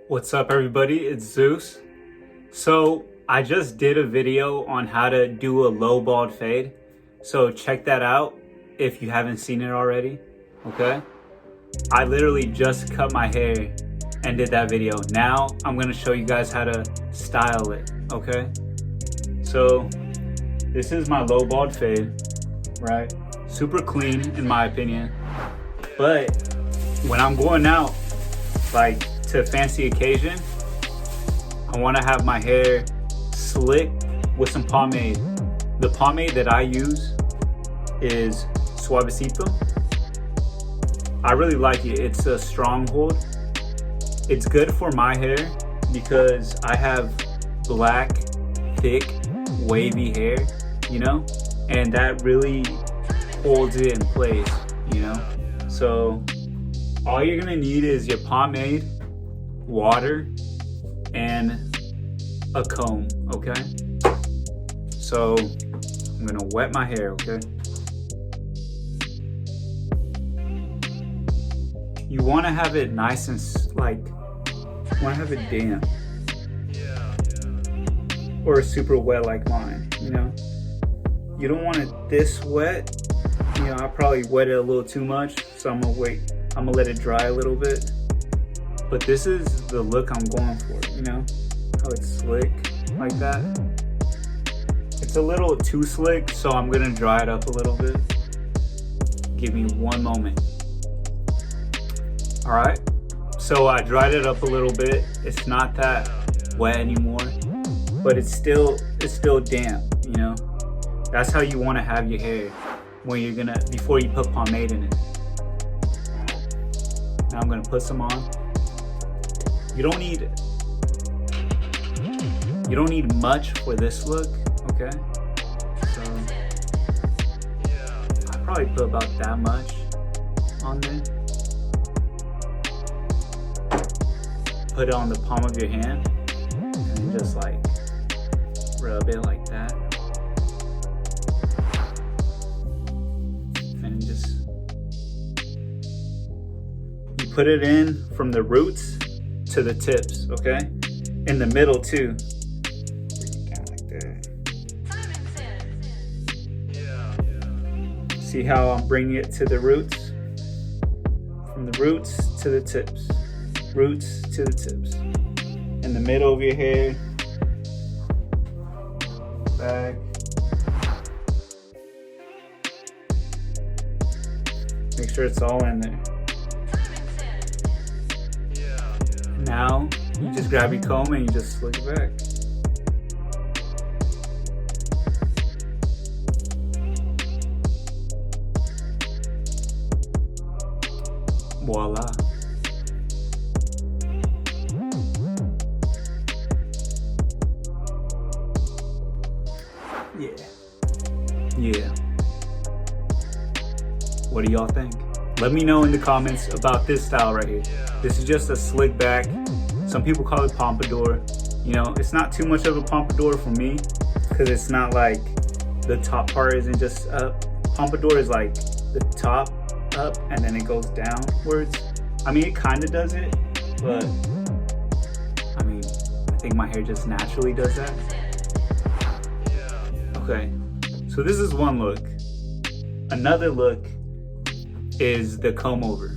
What's up everybody, it's Zeus. So I just did a video on how to do a low bald fade. So check that out if you haven't seen it already, okay? I literally just cut my hair and did that video. Now I'm gonna show you guys how to style it, okay? So this is my low bald fade, right? Super clean in my opinion. But when I'm going out, like to a fancy occasion, I want to have my hair slick with some pomade. The pomade that I use is Suavecito. I really like it. It's a stronghold. It's good for my hair because I have black, thick, wavy hair, you know, and that really holds it in place, you know. So all you're gonna need is your pomade, water, and a comb, okay? So I'm gonna wet my hair, okay? You wanna have it nice and you wanna have it damp. Or super wet like mine, you know? You don't want it this wet. You know, I probably wet it a little too much, so I'm gonna let it dry a little bit. But this is the look I'm going for, you know? How it's slick like that. It's a little too slick, so I'm gonna dry it up a little bit. Give me one moment. All right, so I dried it up a little bit. It's not that wet anymore, but it's still damp, you know? That's how you wanna have your hair when before you put pomade in it. Now I'm gonna put some on. You don't need much for this look, okay? So I probably put about that much on there. Put it on the palm of your hand and just like rub it like that. And you put it in from the roots to the tips, okay? In the middle too. Bring it down like that. See how I'm bringing it to the roots? From the roots to the tips. Roots to the tips. In the middle of your hair. Back. Make sure it's all in there. Now, you just grab your comb and you just slick it back. Voila. Yeah. What do y'all think? Let me know in the comments about this style right here. This is just a slick back. Some people call it pompadour. You know, it's not too much of a pompadour for me because it's not like the top part isn't just up. Pompadour is like the top up and then it goes downwards. I mean, it kind of does it, but I mean, I think my hair just naturally does that. Okay, so this is one look. Another look is the comb over.